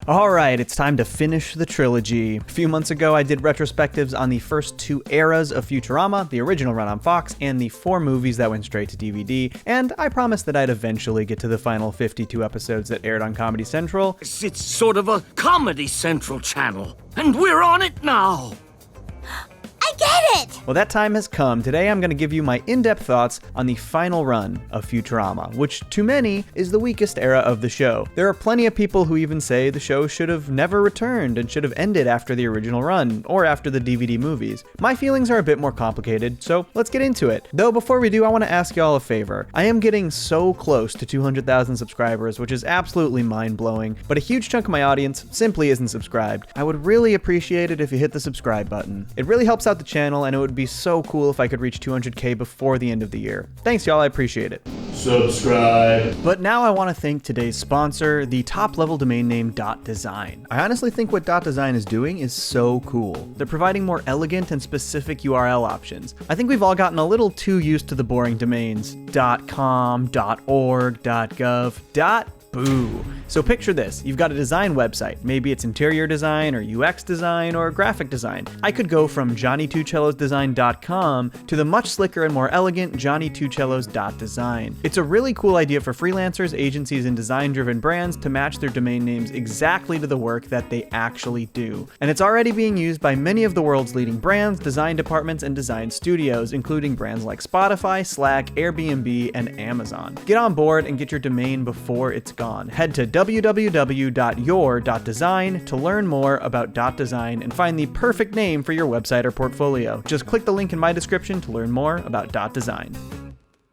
Alright, it's time to finish the trilogy. A few months ago, I did retrospectives on the first 2 eras of Futurama, the original run on Fox, and the 4 movies that went straight to DVD, and I promised that I'd eventually get to the final 52 episodes that aired on Comedy Central. It's sort of a Comedy Central channel, and we're on it now! I get it! Well, that time has come. Today I'm going to give you my in-depth thoughts on the final run of Futurama, which to many is the weakest era of the show. There are plenty of people who even say the show should have never returned and should have ended after the original run, or after the DVD movies. My feelings are a bit more complicated, so let's get into it. Though before we do, I want to ask y'all a favor. I am getting so close to 200,000 subscribers, which is absolutely mind-blowing, but a huge chunk of my audience simply isn't subscribed. I would really appreciate it if you hit the subscribe button. It really helps out the channel, and it would be so cool if I could reach 200k before the end of the year. Thanks y'all, I appreciate it. Subscribe. But now I want to thank today's sponsor, the top-level domain name .design. I honestly think what .design is doing is so cool. They're providing more elegant and specific URL options. I think we've all gotten a little too used to the boring domains .com, .org, .gov, Boo. So picture this, you've got a design website. Maybe it's interior design or UX design or graphic design. I could go from johnny2cellosdesign.com to the much slicker and more elegant johnny2cellos.design. It's a really cool idea for freelancers, agencies, and design-driven brands to match their domain names exactly to the work that they actually do. And it's already being used by many of the world's leading brands, design departments, and design studios, including brands like Spotify, Slack, Airbnb, and Amazon. Get on board and get your domain before it's gone. Head to www.your.design to learn more about .design and find the perfect name for your website or portfolio. Just click the link in my description to learn more about .design.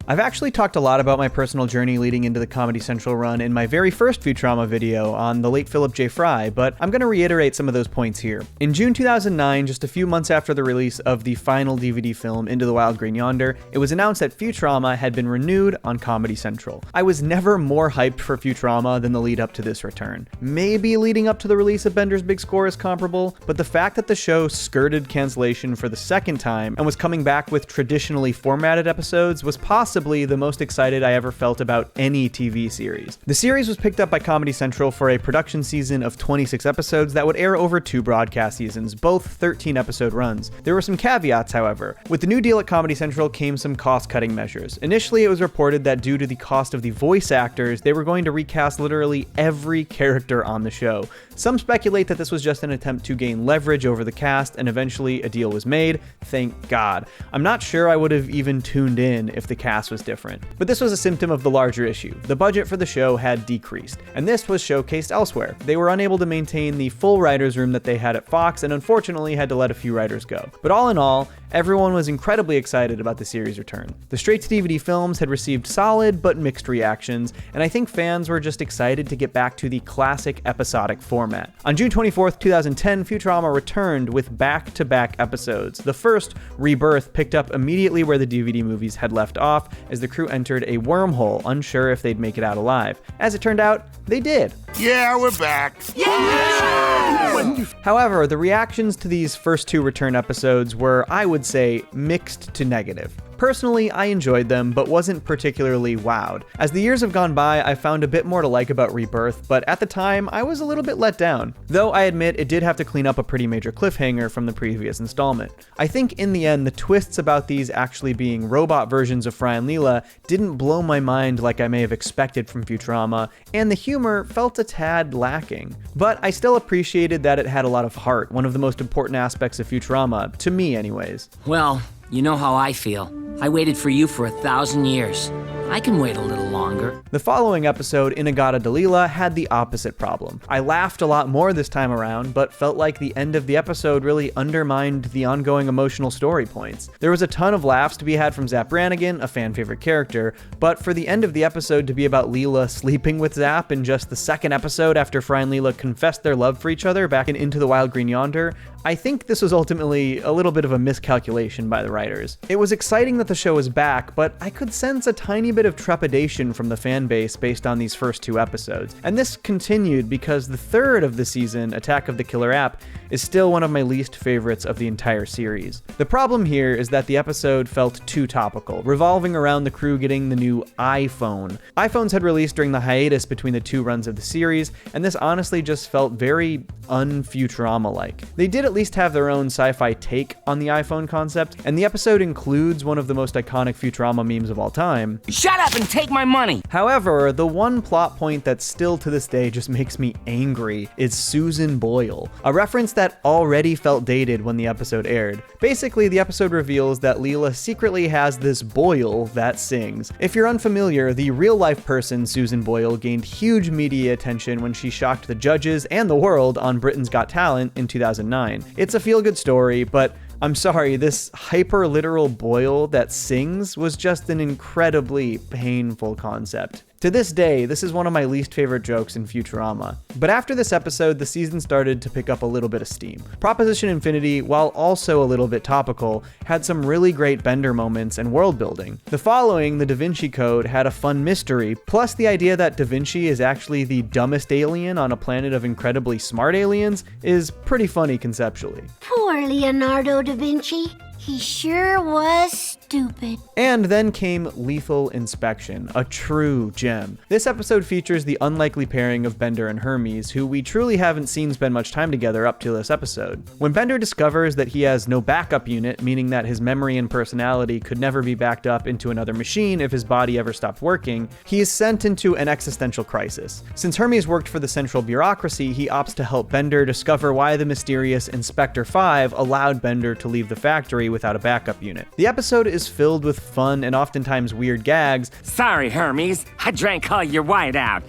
I've actually talked a lot about my personal journey leading into the Comedy Central run in my very first Futurama video on the late Philip J. Fry, but I'm going to reiterate some of those points here. In June 2009, just a few months after the release of the final DVD film Into the Wild Green Yonder, it was announced that Futurama had been renewed on Comedy Central. I was never more hyped for Futurama than the lead up to this return. Maybe leading up to the release of Bender's Big Score is comparable, but the fact that the show skirted cancellation for the second time and was coming back with traditionally formatted episodes was possibly the most excited I ever felt about any TV series. The series was picked up by Comedy Central for a production season of 26 episodes that would air over 2 broadcast seasons, both 13-episode runs. There were some caveats, however. With the new deal at Comedy Central came some cost-cutting measures. Initially, it was reported that due to the cost of the voice actors, they were going to recast literally every character on the show. Some speculate that this was just an attempt to gain leverage over the cast, and eventually a deal was made. Thank God. I'm not sure I would have even tuned in if the cast was different. But this was a symptom of the larger issue. The budget for the show had decreased, and this was showcased elsewhere. They were unable to maintain the full writer's room that they had at Fox, and unfortunately had to let a few writers go. But all in all, everyone was incredibly excited about the series' return. The straight-to-DVD films had received solid but mixed reactions, and I think fans were just excited to get back to the classic episodic format. On June 24th, 2010, Futurama returned with back-to-back episodes. The first, Rebirth, picked up immediately where the DVD movies had left off, as the crew entered a wormhole, unsure if they'd make it out alive. As it turned out, they did. Yeah, we're back. Yeah! However, the reactions to these first 2 return episodes were, I would say, mixed to negative. Personally, I enjoyed them, but wasn't particularly wowed. As the years have gone by, I found a bit more to like about Rebirth, but at the time, I was a little bit let down. Though I admit it did have to clean up a pretty major cliffhanger from the previous installment. I think in the end, the twists about these actually being robot versions of Fry and Leela didn't blow my mind like I may have expected from Futurama, and the humor felt a tad lacking. But I still appreciated that it had a lot of heart, one of the most important aspects of Futurama, to me anyways. Well, you know how I feel. I waited for you for 1,000 years. I can wait a little longer. The following episode, Inagata Dalila, had the opposite problem. I laughed a lot more this time around, but felt like the end of the episode really undermined the ongoing emotional story points. There was a ton of laughs to be had from Zap Brannigan, a fan favorite character, but for the end of the episode to be about Leela sleeping with Zap in just the second episode after Fry and Leela confessed their love for each other back in Into the Wild Green Yonder, I think this was ultimately a little bit of a miscalculation by the writers. It was exciting that the show was back, but I could sense a tiny bit of trepidation from the fan base based on these first 2 episodes. And this continued because the third of the season, Attack of the Killer App, is still one of my least favorites of the entire series. The problem here is that the episode felt too topical, revolving around the crew getting the new iPhone. iPhones had released during the hiatus between the 2 runs of the series, and this honestly just felt very un-Futurama-like. They did at least have their own sci-fi take on the iPhone concept, and the episode includes one of the most iconic Futurama memes of all time. Shut up and take my money! However, the one plot point that still to this day just makes me angry is Susan Boyle, a reference that already felt dated when the episode aired. Basically, the episode reveals that Leela secretly has this Boyle that sings. If you're unfamiliar, the real-life person Susan Boyle gained huge media attention when she shocked the judges and the world on Britain's Got Talent in 2009. It's a feel-good story, but I'm sorry, this hyper-literal Boyle that sings was just an incredibly painful concept. To this day, this is one of my least favorite jokes in Futurama. But after this episode, the season started to pick up a little bit of steam. Proposition Infinity, while also a little bit topical, had some really great Bender moments and world building. The following, the Da Vinci Code, had a fun mystery, plus the idea that Da Vinci is actually the dumbest alien on a planet of incredibly smart aliens is pretty funny conceptually. Poor Leonardo da Vinci. He sure was stupid. And then came Lethal Inspection, a true gem. This episode features the unlikely pairing of Bender and Hermes, who we truly haven't seen spend much time together up to this episode. When Bender discovers that he has no backup unit, meaning that his memory and personality could never be backed up into another machine if his body ever stopped working, he is sent into an existential crisis. Since Hermes worked for the central bureaucracy, he opts to help Bender discover why the mysterious Inspector 5 allowed Bender to leave the factory without a backup unit. The episode is filled with fun and oftentimes weird gags. Sorry, Hermes. I drank all your white out.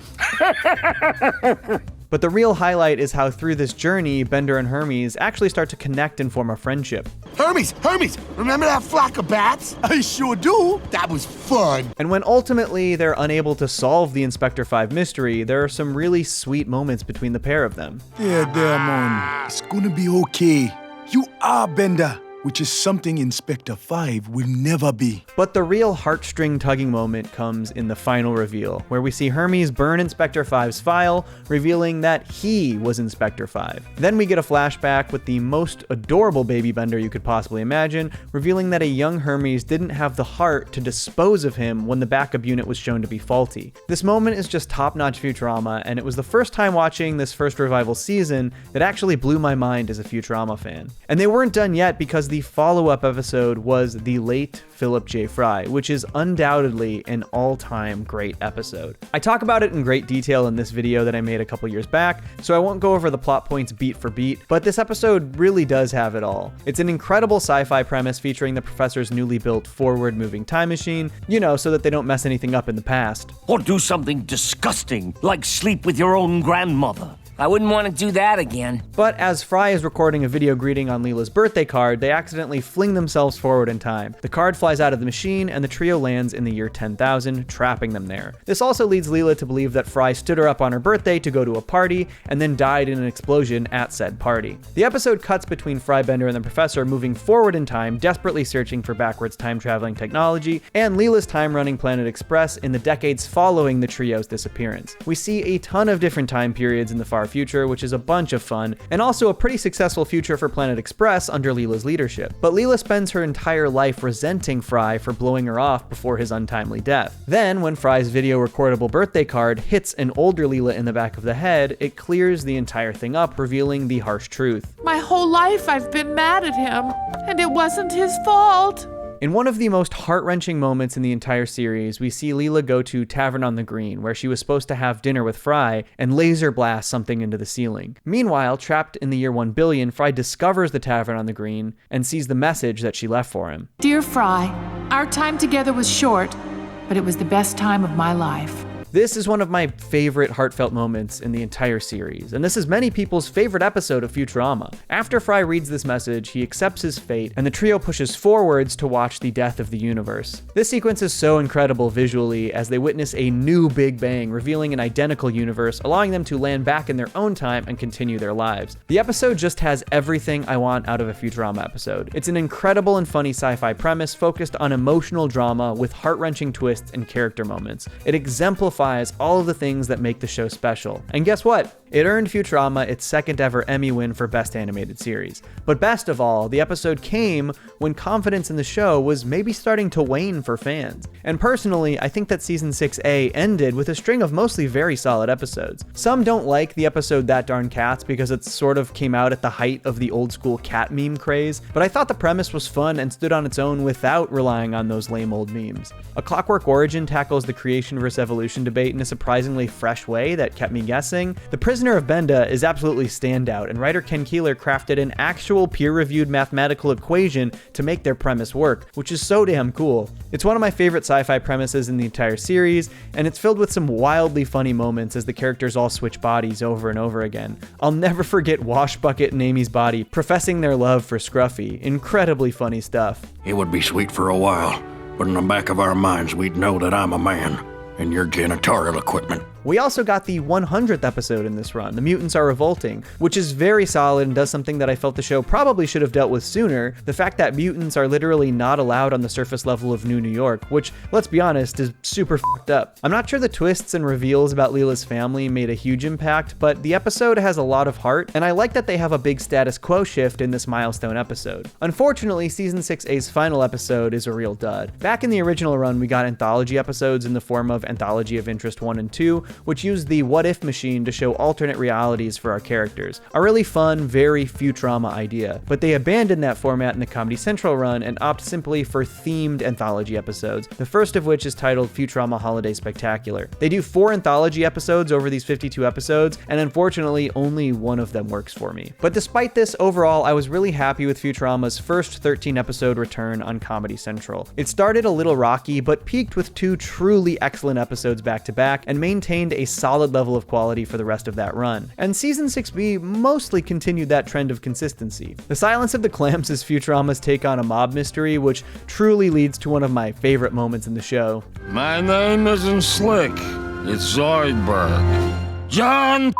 But the real highlight is how through this journey, Bender and Hermes actually start to connect and form a friendship. Hermes, remember that flock of bats? I sure do. That was fun. And when ultimately they're unable to solve the Inspector 5 mystery, there are some really sweet moments between the pair of them. Yeah, man. It's gonna be okay. You are Bender, which is something Inspector 5 will never be. But the real heartstring tugging moment comes in the final reveal, where we see Hermes burn Inspector 5's file, revealing that he was Inspector 5. Then we get a flashback with the most adorable baby Bender you could possibly imagine, revealing that a young Hermes didn't have the heart to dispose of him when the backup unit was shown to be faulty. This moment is just top-notch Futurama, and it was the first time watching this first revival season that actually blew my mind as a Futurama fan. And they weren't done yet because the follow-up episode was The Late Philip J. Fry, which is undoubtedly an all-time great episode. I talk about it in great detail in this video that I made a couple years back, so I won't go over the plot points beat for beat, but this episode really does have it all. It's an incredible sci-fi premise featuring the professor's newly built forward-moving time machine, so that they don't mess anything up in the past. Or do something disgusting, like sleep with your own grandmother. I wouldn't want to do that again. But as Fry is recording a video greeting on Leela's birthday card, they accidentally fling themselves forward in time. The card flies out of the machine, and the trio lands in the year 10,000, trapping them there. This also leads Leela to believe that Fry stood her up on her birthday to go to a party, and then died in an explosion at said party. The episode cuts between Fry, Bender, and the Professor moving forward in time, desperately searching for backwards time-traveling technology, and Leela's time-running Planet Express in the decades following the trio's disappearance. We see a ton of different time periods in the far future, which is a bunch of fun, and also a pretty successful future for Planet Express under Leela's leadership. But Leela spends her entire life resenting Fry for blowing her off before his untimely death. Then, when Fry's video recordable birthday card hits an older Leela in the back of the head, it clears the entire thing up, revealing the harsh truth. My whole life I've been mad at him, and it wasn't his fault. In one of the most heart-wrenching moments in the entire series, we see Leela go to Tavern on the Green, where she was supposed to have dinner with Fry, and laser blast something into the ceiling. Meanwhile, trapped in the year 1 billion, Fry discovers the Tavern on the Green and sees the message that she left for him. Dear Fry, our time together was short, but it was the best time of my life. This is one of my favorite heartfelt moments in the entire series, and this is many people's favorite episode of Futurama. After Fry reads this message, he accepts his fate, and the trio pushes forwards to watch the death of the universe. This sequence is so incredible visually as they witness a new Big Bang, revealing an identical universe, allowing them to land back in their own time and continue their lives. The episode just has everything I want out of a Futurama episode. It's an incredible and funny sci-fi premise focused on emotional drama with heart-wrenching twists and character moments. It exemplifies all of the things that make the show special. And guess what? It earned Futurama its second ever Emmy win for Best Animated Series. But best of all, the episode came when confidence in the show was maybe starting to wane for fans. And personally, I think that Season 6A ended with a string of mostly very solid episodes. Some don't like the episode That Darn Cats because it sort of came out at the height of the old school cat meme craze, but I thought the premise was fun and stood on its own without relying on those lame old memes. A Clockwork Origin tackles the creation versus evolution debate in a surprisingly fresh way that kept me guessing. The Prisoner of Benda is absolutely standout, and writer Ken Keeler crafted an actual peer-reviewed mathematical equation to make their premise work, which is so damn cool. It's one of my favorite sci-fi premises in the entire series, and it's filled with some wildly funny moments as the characters all switch bodies over and over again. I'll never forget Washbucket and Amy's body professing their love for Scruffy. Incredibly funny stuff. It would be sweet for a while, but in the back of our minds we'd know that I'm a man, and you're janitorial equipment. We also got the 100th episode in this run, The Mutants Are Revolting, which is very solid and does something that I felt the show probably should have dealt with sooner, the fact that mutants are literally not allowed on the surface level of New York, which, let's be honest, is super fucked up. I'm not sure the twists and reveals about Leela's family made a huge impact, but the episode has a lot of heart, and I like that they have a big status quo shift in this milestone episode. Unfortunately, Season 6A's final episode is a real dud. Back in the original run, we got anthology episodes in the form of Anthology of Interest 1 and 2, which used the What If machine to show alternate realities for our characters. A really fun, very Futurama idea, but they abandoned that format in the Comedy Central run and opt simply for themed anthology episodes, the first of which is titled Futurama Holiday Spectacular. They do 4 anthology episodes over these 52 episodes, and unfortunately, only one of them works for me. But despite this, overall, I was really happy with Futurama's first 13-episode return on Comedy Central. It started a little rocky, but peaked with 2 truly excellent episodes back-to-back, and maintained a solid level of quality for the rest of that run. And Season 6B mostly continued that trend of consistency. The Silence of the Clams is Futurama's take on a mob mystery, which truly leads to one of my favorite moments in the show. My name isn't Slick, it's Zoidberg. John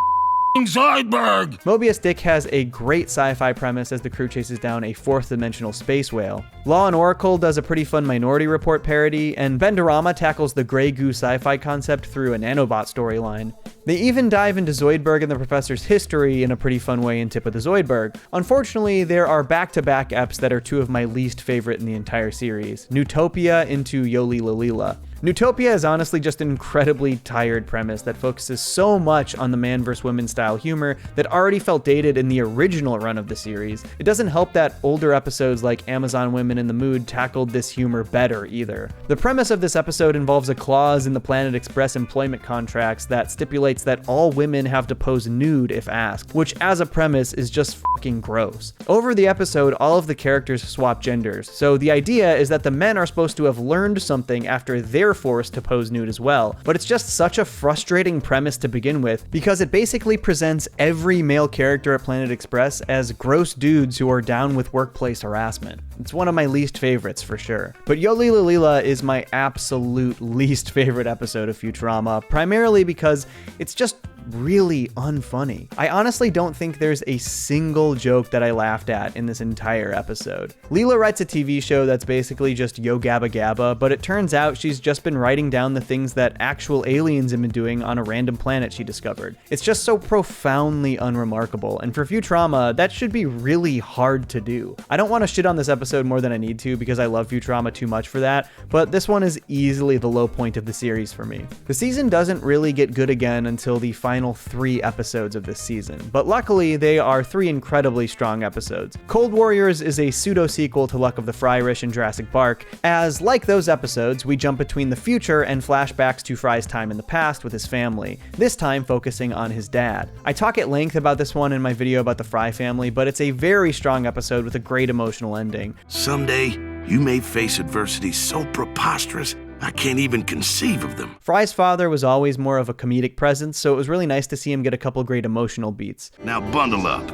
Zoidberg! Mobius Dick has a great sci-fi premise as the crew chases down a 4th-dimensional space whale. Law and Oracle does a pretty fun Minority Report parody, and Benderama tackles the Grey Goo sci-fi concept through a nanobot storyline. They even dive into Zoidberg and the Professor's history in a pretty fun way in Tip of the Zoidberg. Unfortunately, there are back-to-back eps that are 2 of my least favorite in the entire series, Newtopia into Yoli Lalila. Newtopia is honestly just an incredibly tired premise that focuses so much on the man vs. women style humor that already felt dated in the original run of the series. It doesn't help that older episodes like Amazon Women in the Mood tackled this humor better either. The premise of this episode involves a clause in the Planet Express employment contracts that stipulates that all women have to pose nude if asked, which as a premise is just fucking gross. Over the episode, all of the characters swap genders, so the idea is that the men are supposed to have learned something after they're forced to pose nude as well, but it's just such a frustrating premise to begin with because it basically presents every male character at Planet Express as gross dudes who are down with workplace harassment. It's one of my least favorites for sure. But Yoli Lalila is my absolute least favorite episode of Futurama, primarily because it's just really unfunny. I honestly don't think there's a single joke that I laughed at in this entire episode. Leela writes a TV show that's basically just Yo Gabba Gabba, but it turns out she's just been writing down the things that actual aliens have been doing on a random planet she discovered. It's just so profoundly unremarkable, and for Futurama, that should be really hard to do. I don't want to shit on this episode more than I need to because I love Futurama too much for that, but this one is easily the low point of the series for me. The season doesn't really get good again until the final 3 episodes of this season, but luckily they are 3 incredibly strong episodes. Cold Warriors is a pseudo-sequel to Luck of the Fryrish and Jurassic Bark, as like those episodes, we jump between the future and flashbacks to Fry's time in the past with his family, this time focusing on his dad. I talk at length about this one in my video about the Fry family, but it's a very strong episode with a great emotional ending. Someday, you may face adversity so preposterous I can't even conceive of them. Fry's father was always more of a comedic presence, so it was really nice to see him get a couple great emotional beats. Now bundle up.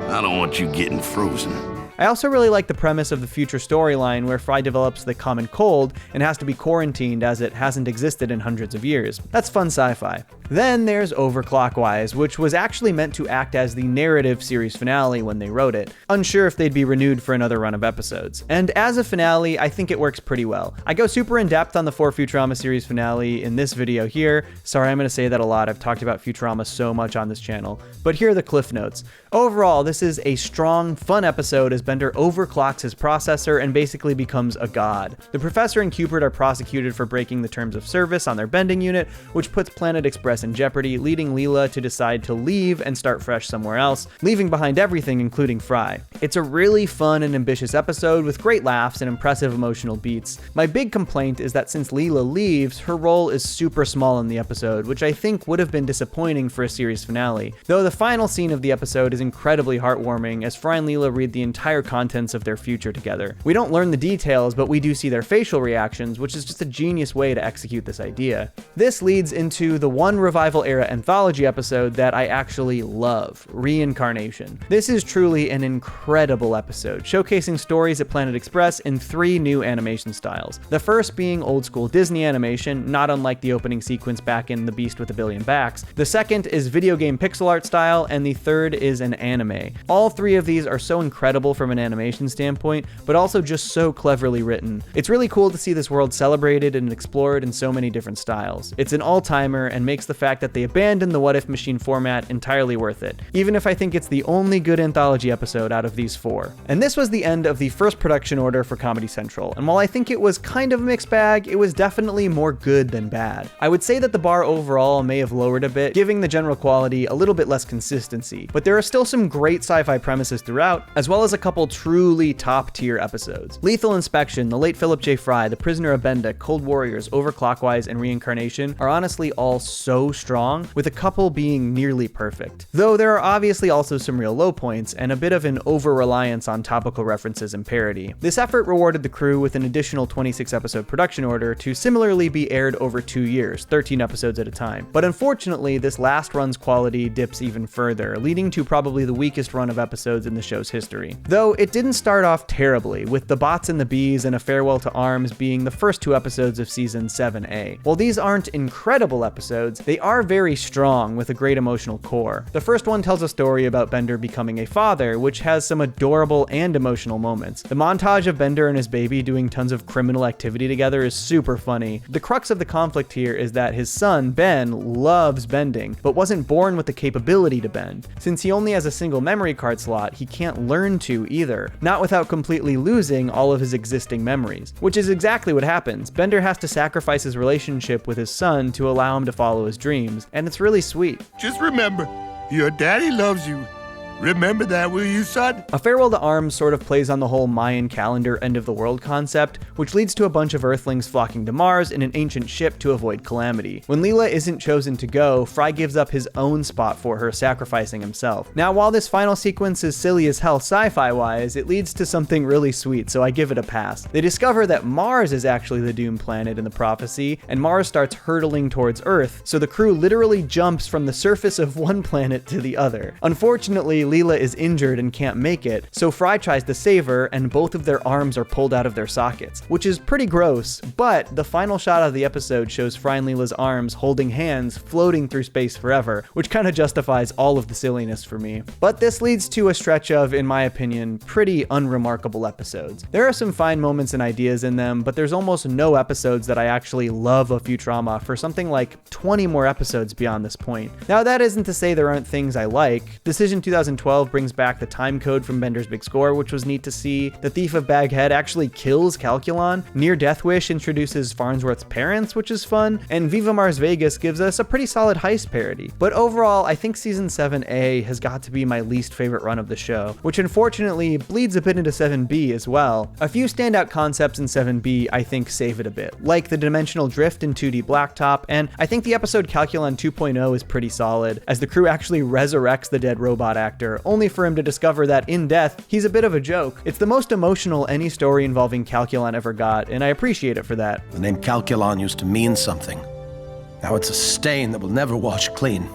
I don't want you getting frozen. I also really like the premise of the future storyline where Fry develops the common cold and has to be quarantined as it hasn't existed in hundreds of years. That's fun sci-fi. Then there's Overclockwise, which was actually meant to act as the narrative series finale when they wrote it. Unsure if they'd be renewed for another run of episodes. And as a finale, I think it works pretty well. I go super in depth on the 4 Futurama series finale in this video here. Sorry, I'm going to say that a lot. I've talked about Futurama so much on this channel. But here are the cliff notes. Overall, this is a strong, fun episode as Bender overclocks his processor and basically becomes a god. The professor and Cupid are prosecuted for breaking the terms of service on their bending unit, which puts Planet Express in jeopardy, leading Leela to decide to leave and start fresh somewhere else, leaving behind everything including Fry. It's a really fun and ambitious episode with great laughs and impressive emotional beats. My big complaint is that since Leela leaves, her role is super small in the episode, which I think would have been disappointing for a series finale. Though the final scene of the episode is incredibly heartwarming as Fry and Leela read the entire contents of their future together. We don't learn the details, but we do see their facial reactions, which is just a genius way to execute this idea. This leads into the one revival era anthology episode that I actually love, Reincarnation. This is truly an incredible episode, showcasing stories at Planet Express in 3 new animation styles. The first being old school Disney animation, not unlike the opening sequence back in The Beast with a Billion Backs. The second is video game pixel art style, and the third is an anime. All 3 of these are so incredible from an animation standpoint, but also just so cleverly written. It's really cool to see this world celebrated and explored in so many different styles. It's an all-timer and makes the fact that they abandoned the What If Machine format entirely worth it, even if I think it's the only good anthology episode out of these 4. And this was the end of the first production order for Comedy Central, and while I think it was kind of a mixed bag, it was definitely more good than bad. I would say that the bar overall may have lowered a bit, giving the general quality a little bit less consistency, but there are still some great sci-fi premises throughout, as well as a couple truly top-tier episodes. Lethal Inspection, The Late Philip J. Fry, The Prisoner of Benda, Cold Warriors, Overclockwise, and Reincarnation are honestly all so strong, with a couple being nearly perfect. Though there are obviously also some real low points, and a bit of an over-reliance on topical references and parody. This effort rewarded the crew with an additional 26-episode production order to similarly be aired over 2 years, 13 episodes at a time. But unfortunately, this last run's quality dips even further, leading to probably the weakest run of episodes in the show's history. Though it didn't start off terribly, with The Bots and the Bees and A Farewell to Arms being the first 2 episodes of Season 7A. While these aren't incredible episodes, they are very strong with a great emotional core. The first one tells a story about Bender becoming a father, which has some adorable and emotional moments. The montage of Bender and his baby doing tons of criminal activity together is super funny. The crux of the conflict here is that his son, Ben, loves bending, but wasn't born with the capability to bend. Since he only has a single memory card slot, he can't learn to either, not without completely losing all of his existing memories. Which is exactly what happens. Bender has to sacrifice his relationship with his son to allow him to follow his dreams, and it's really sweet. Just remember, your daddy loves you. Remember that, will you, son? A Farewell to Arms sort of plays on the whole Mayan calendar end of the world concept, which leads to a bunch of Earthlings flocking to Mars in an ancient ship to avoid calamity. When Leela isn't chosen to go, Fry gives up his own spot for her, sacrificing himself. Now, while this final sequence is silly as hell sci-fi wise, it leads to something really sweet, so I give it a pass. They discover that Mars is actually the doomed planet in the prophecy, and Mars starts hurtling towards Earth, so the crew literally jumps from the surface of one planet to the other. Unfortunately, Leela is injured and can't make it, so Fry tries to save her, and both of their arms are pulled out of their sockets, which is pretty gross, but the final shot of the episode shows Fry and Leela's arms holding hands floating through space forever, which kind of justifies all of the silliness for me. But this leads to a stretch of, in my opinion, pretty unremarkable episodes. There are some fine moments and ideas in them, but there's almost no episodes that I actually love of Futurama for something like 20 more episodes beyond this point. Now, that isn't to say there aren't things I like. Decision 2012 brings back the time code from Bender's Big Score, which was neat to see. The Thief of Baghead actually kills Calculon. Near Death Wish introduces Farnsworth's parents, which is fun. And Viva Mars Vegas gives us a pretty solid heist parody. But overall, I think Season 7A has got to be my least favorite run of the show, which unfortunately bleeds a bit into 7B as well. A few standout concepts in 7B I think save it a bit, like the dimensional drift in 2D Blacktop, and I think the episode Calculon 2.0 is pretty solid, as the crew actually resurrects the dead robot actor character, only for him to discover that in death, he's a bit of a joke. It's the most emotional any story involving Calculon ever got, and I appreciate it for that. The name Calculon used to mean something. Now it's a stain that will never wash clean.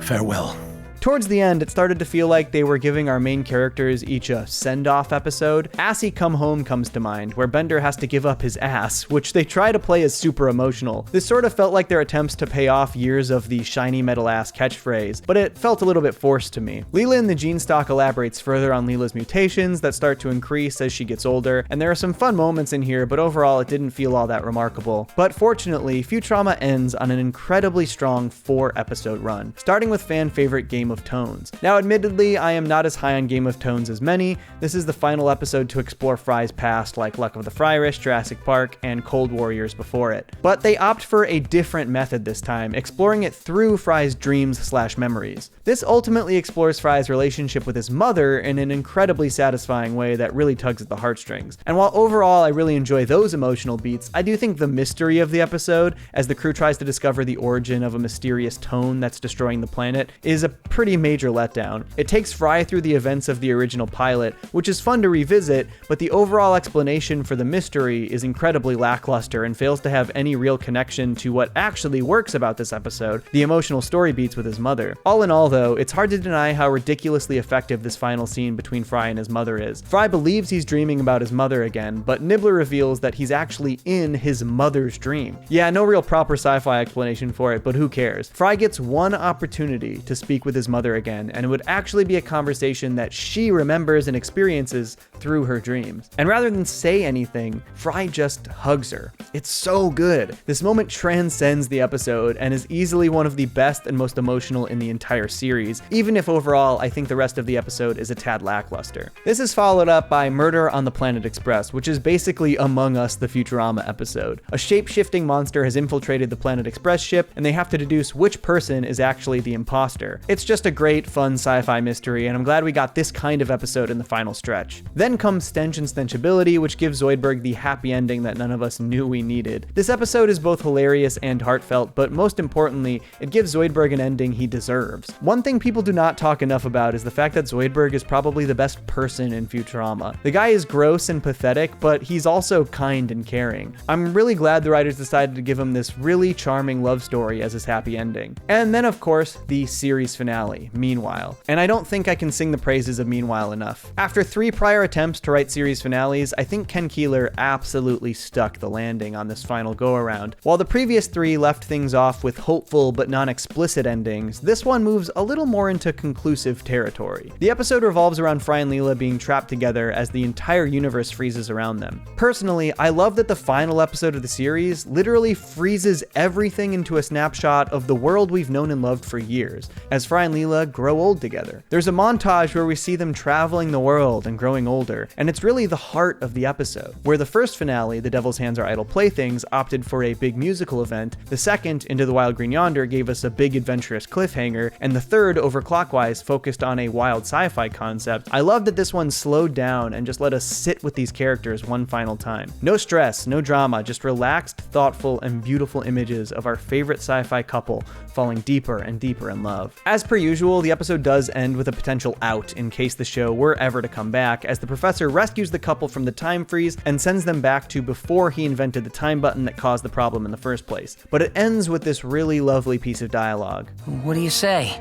Farewell. Towards the end, it started to feel like they were giving our main characters each a send-off episode. Assy Come Home comes to mind, where Bender has to give up his ass, which they try to play as super emotional. This sort of felt like their attempts to pay off years of the shiny metal ass catchphrase, but it felt a little bit forced to me. Leela in the Gene Stock elaborates further on Leela's mutations that start to increase as she gets older, and there are some fun moments in here, but overall it didn't feel all that remarkable. But fortunately, Futurama ends on an incredibly strong 4-episode run, starting with fan favorite Game of Tones. Now, admittedly, I am not as high on Game of Tones as many. This is the final episode to explore Fry's past, like Luck of the Fryrish, Jurassic Park, and Cold War years before it. But they opt for a different method this time, exploring it through Fry's dreams/memories. This ultimately explores Fry's relationship with his mother in an incredibly satisfying way that really tugs at the heartstrings. And while overall I really enjoy those emotional beats, I do think the mystery of the episode, as the crew tries to discover the origin of a mysterious tone that's destroying the planet, is a pretty major letdown. It takes Fry through the events of the original pilot, which is fun to revisit, but the overall explanation for the mystery is incredibly lackluster and fails to have any real connection to what actually works about this episode, the emotional story beats with his mother. All in all though, it's hard to deny how ridiculously effective this final scene between Fry and his mother is. Fry believes he's dreaming about his mother again, but Nibbler reveals that he's actually in his mother's dream. Yeah, no real proper sci-fi explanation for it, but who cares? Fry gets one opportunity to speak with his mother again, and it would actually be a conversation that she remembers and experiences through her dreams. And rather than say anything, Fry just hugs her. It's so good. This moment transcends the episode and is easily one of the best and most emotional in the entire series, even if overall I think the rest of the episode is a tad lackluster. This is followed up by Murder on the Planet Express, which is basically Among Us the Futurama episode. A shape-shifting monster has infiltrated the Planet Express ship, and they have to deduce which person is actually the imposter. It's just a great, fun sci-fi mystery, and I'm glad we got this kind of episode in the final stretch. Then comes Stench and Stenchability, which gives Zoidberg the happy ending that none of us knew we needed. This episode is both hilarious and heartfelt, but most importantly, it gives Zoidberg an ending he deserves. One thing people do not talk enough about is the fact that Zoidberg is probably the best person in Futurama. The guy is gross and pathetic, but he's also kind and caring. I'm really glad the writers decided to give him this really charming love story as his happy ending. And then of course, the series finale, Meanwhile. And I don't think I can sing the praises of Meanwhile enough. After 3 prior attempts to write series finales, I think Ken Keeler absolutely stuck the landing on this final go-around. While the previous 3 left things off with hopeful but non-explicit endings, this one moves a little more into conclusive territory. The episode revolves around Fry and Leela being trapped together as the entire universe freezes around them. Personally, I love that the final episode of the series literally freezes everything into a snapshot of the world we've known and loved for years, as Fry and Leela grow old together. There's a montage where we see them traveling the world and growing older, and it's really the heart of the episode. Where the first finale, The Devil's Hands Are Idle Playthings, opted for a big musical event, the second, Into the Wild Green Yonder, gave us a big adventurous cliffhanger, and the third, Overclockwise, focused on a wild sci-fi concept. I love that this one slowed down and just let us sit with these characters one final time. No stress, no drama, just relaxed, thoughtful, and beautiful images of our favorite sci-fi couple falling deeper and deeper in love. As per usual, the episode does end with a potential out in case the show were ever to come back, as the professor rescues the couple from the time freeze and sends them back to before he invented the time button that caused the problem in the first place. But it ends with this really lovely piece of dialogue. What do you say?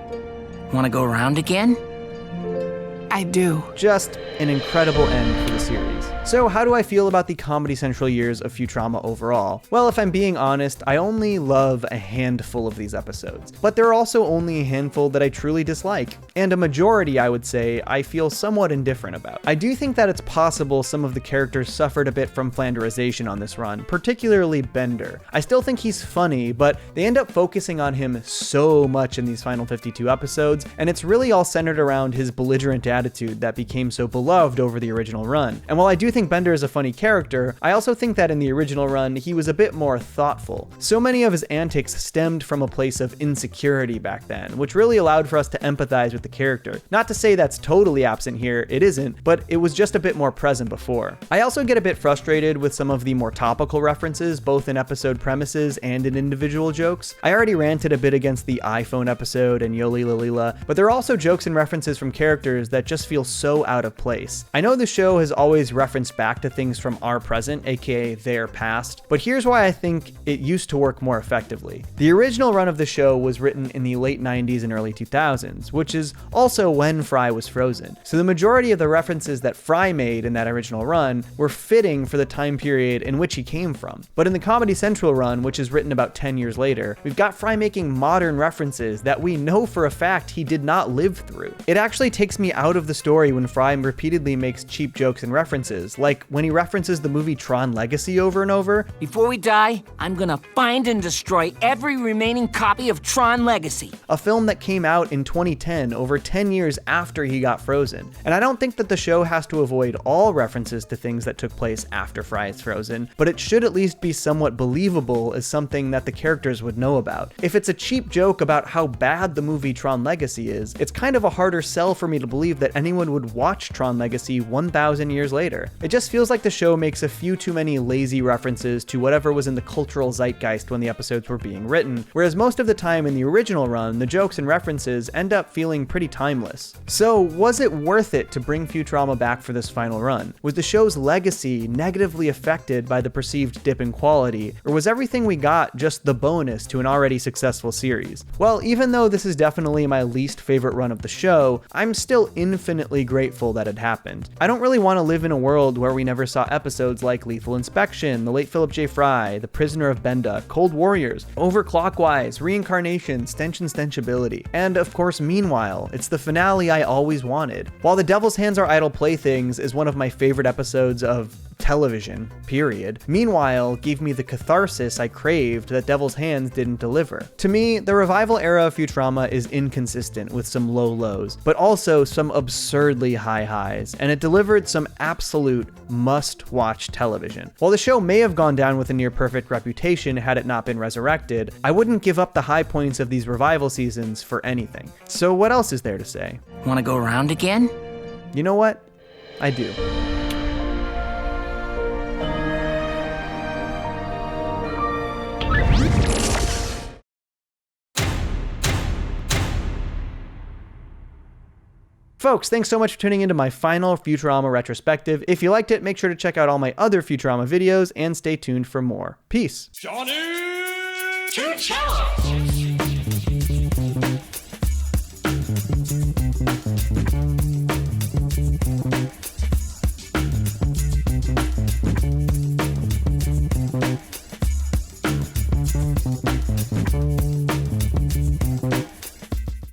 Want to go around again? I do. Just an incredible end for the series. So how do I feel about the Comedy Central years of Futurama overall? Well, if I'm being honest, I only love a handful of these episodes, but there are also only a handful that I truly dislike, and a majority, I would say, I feel somewhat indifferent about. I do think that it's possible some of the characters suffered a bit from flanderization on this run, particularly Bender. I still think he's funny, but they end up focusing on him so much in these final 52 episodes, and it's really all centered around his belligerent attitude that became so beloved over the original run. And while I do think Bender is a funny character, I also think that in the original run, he was a bit more thoughtful. So many of his antics stemmed from a place of insecurity back then, which really allowed for us to empathize with the character. Not to say that's totally absent here, it isn't, but it was just a bit more present before. I also get a bit frustrated with some of the more topical references, both in episode premises and in individual jokes. I already ranted a bit against the iPhone episode and Yoli Lalila, but there are also jokes and references from characters that just feel so out of place. I know the show has always referenced back to things from our present, aka their past, but here's why I think it used to work more effectively. The original run of the show was written in the late 90s and early 2000s, which is also when Fry was frozen. So the majority of the references that Fry made in that original run were fitting for the time period in which he came from. But in the Comedy Central run, which is written about 10 years later, we've got Fry making modern references that we know for a fact he did not live through. It actually takes me out of the story when Fry repeatedly makes cheap jokes and references, like when he references the movie Tron Legacy over and over. Before we die, I'm gonna find and destroy every remaining copy of Tron Legacy. A film that came out in 2010, over 10 years after he got frozen. And I don't think that the show has to avoid all references to things that took place after Fry is frozen, but it should at least be somewhat believable as something that the characters would know about. If it's a cheap joke about how bad the movie Tron Legacy is, it's kind of a harder sell for me to believe that anyone would watch Tron Legacy 1,000 years later. It just feels like the show makes a few too many lazy references to whatever was in the cultural zeitgeist when the episodes were being written, whereas most of the time in the original run, the jokes and references end up feeling pretty timeless. So, was it worth it to bring Futurama back for this final run? Was the show's legacy negatively affected by the perceived dip in quality, or was everything we got just the bonus to an already successful series? Well, even though this is definitely my least favorite run of the show, I'm still infinitely grateful that it happened. I don't really want to live in a world where we never saw episodes like Lethal Inspection, The Late Philip J. Fry, The Prisoner of Benda, Cold Warriors, Overclockwise, Reincarnation, Stench and Stenchability, and of course Meanwhile. It's the finale I always wanted. While The Devil's Hands Are Idle Playthings is one of my favorite episodes of television, period, Meanwhile gave me the catharsis I craved that Devil's Hands didn't deliver. To me, the revival era of Futurama is inconsistent with some low lows, but also some absurdly high highs, and it delivered some absolute must-watch television. While the show may have gone down with a near-perfect reputation had it not been resurrected, I wouldn't give up the high points of these revival seasons for anything. So what else is there to say? Wanna go around again? You know what? I do. Folks, thanks so much for tuning into my final Futurama retrospective. If you liked it, make sure to check out all my other Futurama videos and stay tuned for more. Peace. Johnny! To Cellos!